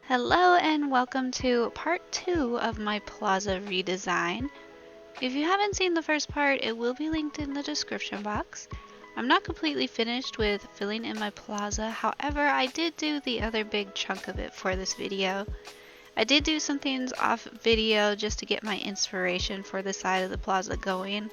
Hello and welcome to part 2 of my Plaza redesign. If you haven't seen the first part, it will be linked in the description box. I'm not completely finished with filling in my plaza, however I did do the other big chunk of it for this video. I did do some things off video just to get my inspiration for the side of the plaza going.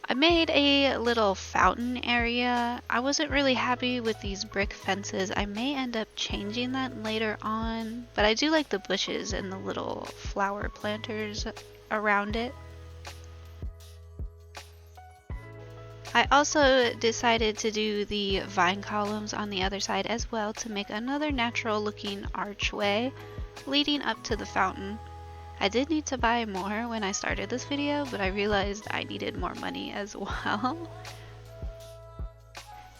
I made a little fountain area. I wasn't really happy with these brick fences. I may end up changing that later on, but I do like the bushes and the little flower planters around it. I also decided to do the vine columns on the other side as well to make another natural looking archway leading up to the fountain. I did need to buy more when I started this video, but I realized I needed more money as well.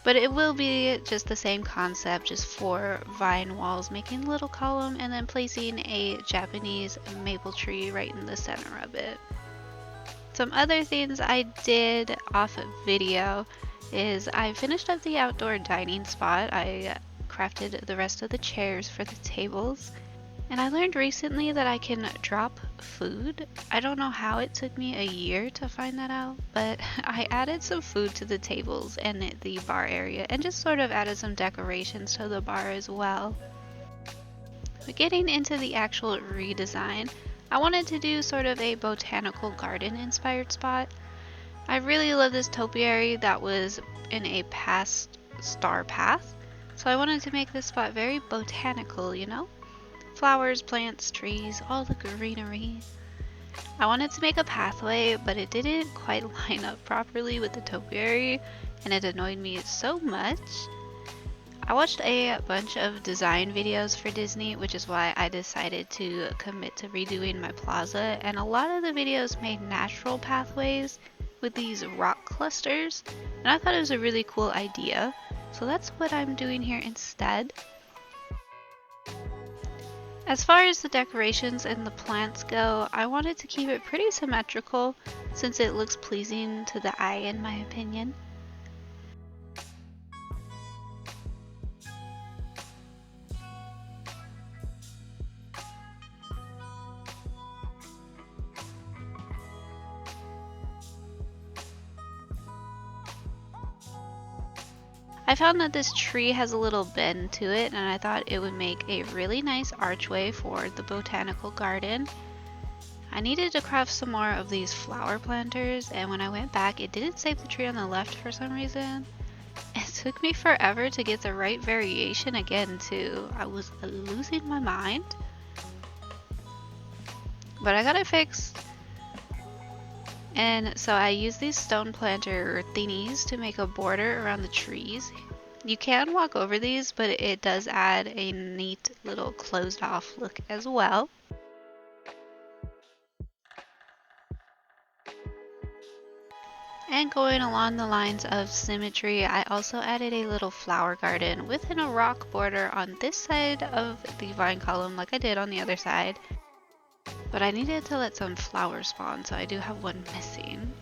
But it will be just the same concept, just 4 vine walls, making a little column and then placing a Japanese maple tree right in the center of it. Some other things I did off of video is I finished up the outdoor dining spot. I crafted the rest of the chairs for the tables. And I learned recently that I can drop food. I don't know how it took me a year to find that out, but I added some food to the tables and the bar area and just sort of added some decorations to the bar as well. But getting into the actual redesign, I wanted to do sort of a botanical garden inspired spot. I really love this topiary that was in a past star path, so I wanted to make this spot very botanical, you know? Flowers, plants, trees, all the greenery. I wanted to make a pathway, but it didn't quite line up properly with the topiary, and it annoyed me so much. I watched a bunch of design videos for Disney, which is why I decided to commit to redoing my plaza, and a lot of the videos made natural pathways with these rock clusters, and I thought it was a really cool idea, so that's what I'm doing here instead. As far as the decorations and the plants go, I wanted to keep it pretty symmetrical since it looks pleasing to the eye in my opinion. I found that this tree has a little bend to it, and I thought it would make a really nice archway for the botanical garden. I needed to craft some more of these flower planters, and when I went back, it didn't save the tree on the left for some reason. It took me forever to get the right variation again too. I was losing my mind. But I got it fixed. And so I used these stone planter thingies to make a border around the trees. You can walk over these, but it does add a neat little closed off look as well. And going along the lines of symmetry, I also added a little flower garden within a rock border on this side of the vine column like I did on the other side. But I needed to let some flowers spawn, so I do have one missing.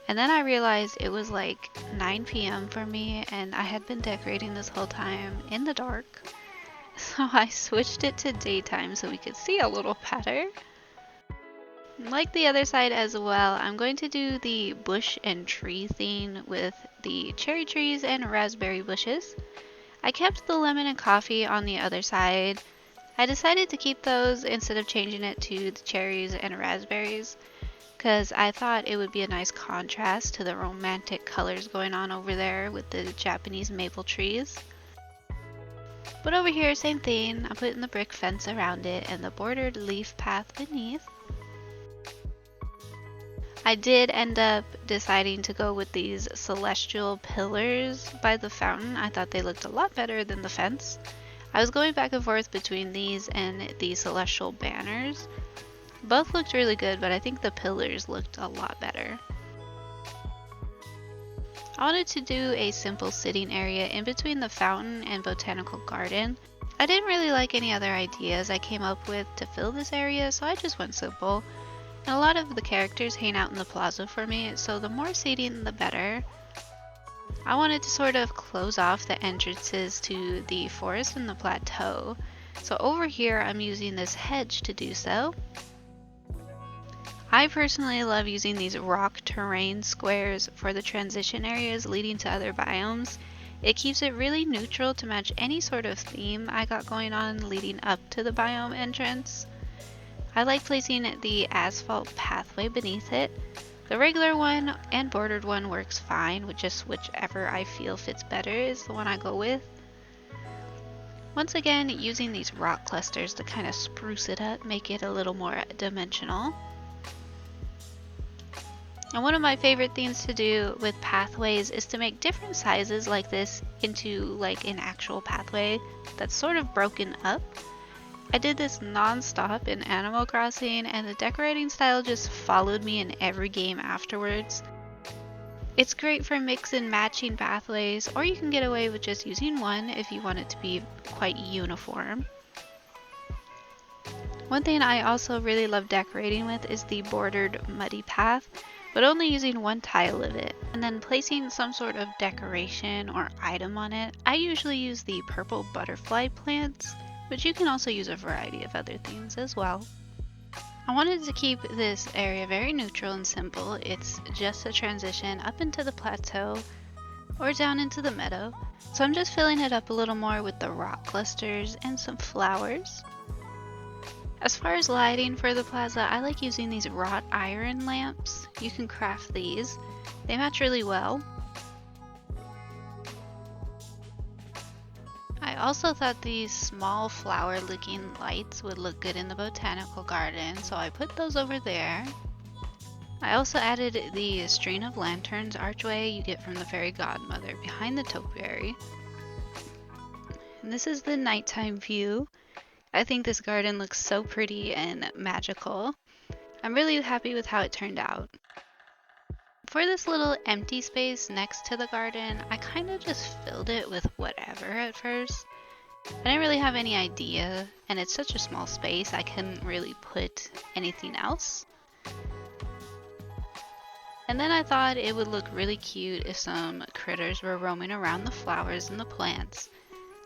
And then I realized it was like 9 p.m. for me, and I had been decorating this whole time in the dark. So I switched it to daytime so we could see a little better. Like the other side as well, I'm going to do the bush and tree theme with the cherry trees and raspberry bushes. I kept the lemon and coffee on the other side. I decided to keep those instead of changing it to the cherries and raspberries because I thought it would be a nice contrast to the romantic colors going on over there with the Japanese maple trees. But over here, same thing, I'm putting the brick fence around it and the bordered leaf path beneath. I did end up deciding to go with these celestial pillars by the fountain. I thought they looked a lot better than the fence. I was going back and forth between these and the celestial banners. Both looked really good, but I think the pillars looked a lot better. I wanted to do a simple sitting area in between the fountain and botanical garden. I didn't really like any other ideas I came up with to fill this area, so I just went simple. And a lot of the characters hang out in the plaza for me, so the more seating the better. I wanted to sort of close off the entrances to the forest and the plateau. So over here, I'm using this hedge to do so. I personally love using these rock terrain squares for the transition areas leading to other biomes. It keeps it really neutral to match any sort of theme I got going on leading up to the biome entrance. I like placing the asphalt pathway beneath it. The regular one and bordered one works fine, with just whichever I feel fits better is the one I go with. Once again, using these rock clusters to kind of spruce it up, make it a little more dimensional. And one of my favorite things to do with pathways is to make different sizes like this into like an actual pathway that's sort of broken up. I did this non-stop in Animal Crossing, and the decorating style just followed me in every game afterwards. It's great for mix and matching pathways, or you can get away with just using one if you want it to be quite uniform. One thing I also really love decorating with is the bordered muddy path, but only using one tile of it, and then placing some sort of decoration or item on it. I usually use the purple butterfly plants, but you can also use a variety of other things as well. I wanted to keep this area very neutral and simple. It's just a transition up into the plateau or down into the meadow, so I'm just filling it up a little more with the rock clusters and some flowers. As far as lighting for the plaza, I like using these wrought iron lamps. You can craft these. They match really well. I also thought these small flower looking lights would look good in the botanical garden, so I put those over there. I also added the string of lanterns archway you get from the fairy godmother behind the topiary. And this is the nighttime view. I think this garden looks so pretty and magical. I'm really happy with how it turned out. For this little empty space next to the garden, I kind of just filled it with whatever at first. I didn't really have any idea, and it's such a small space I couldn't really put anything else. And then I thought it would look really cute if some critters were roaming around the flowers and the plants.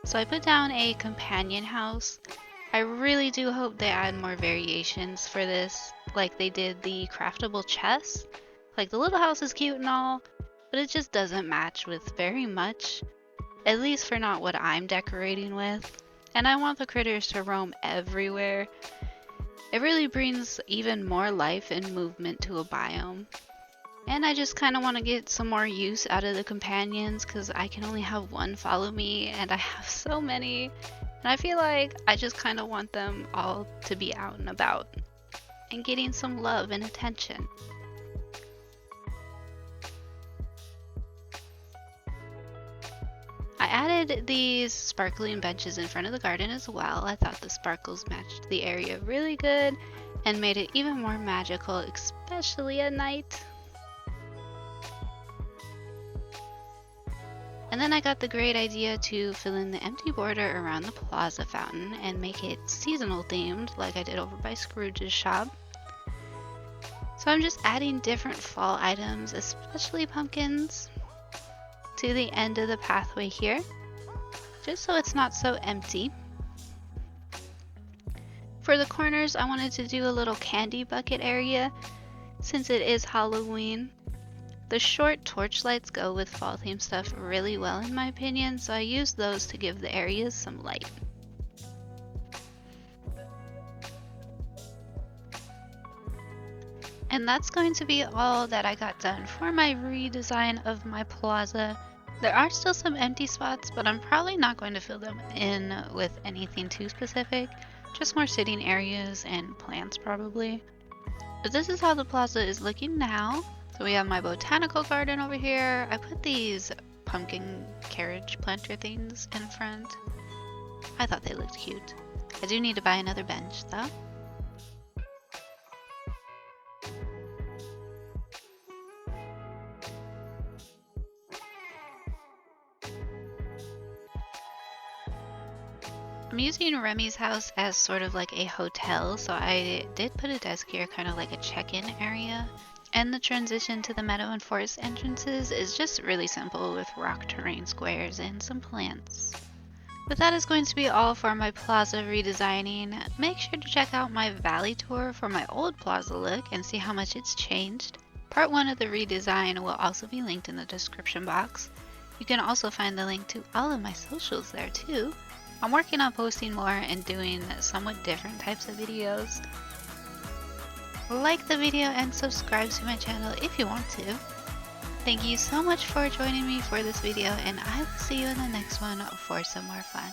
So I put down a companion house. I really do hope they add more variations for this, like they did the craftable chest. Like, the little house is cute and all, but it just doesn't match with very much, at least for not what I'm decorating with. And I want the critters to roam everywhere. It really brings even more life and movement to a biome. And I just kind of want to get some more use out of the companions, because I can only have one follow me and I have so many. And I feel like I just kind of want them all to be out and about and getting some love and attention. I added these sparkling benches in front of the garden as well. I thought the sparkles matched the area really good and made it even more magical, especially at night. And then I got the great idea to fill in the empty border around the plaza fountain and make it seasonal themed like I did over by Scrooge's shop. So I'm just adding different fall items, especially pumpkins, to the end of the pathway here, just so it's not so empty. For the corners, I wanted to do a little candy bucket area since it is Halloween. The short torch lights go with fall themed stuff really well in my opinion, so I used those to give the areas some light. And that's going to be all that I got done for my redesign of my plaza. There are still some empty spots, but I'm probably not going to fill them in with anything too specific, just more sitting areas and plants probably. But this is how the plaza is looking now. So we have my botanical garden over here. I put these pumpkin carriage planter things in front. I thought they looked cute. I do need to buy another bench though. I'm using Remy's house as sort of like a hotel, so I did put a desk here, kind of like a check-in area. And the transition to the meadow and forest entrances is just really simple with rock terrain squares and some plants. But that is going to be all for my plaza redesigning. Make sure to check out my valley tour for my old plaza look and see how much it's changed. Part 1 of the redesign will also be linked in the description box. You can also find the link to all of my socials there too. I'm working on posting more and doing somewhat different types of videos. Like the video and subscribe to my channel if you want to. Thank you so much for joining me for this video, and I will see you in the next one for some more fun.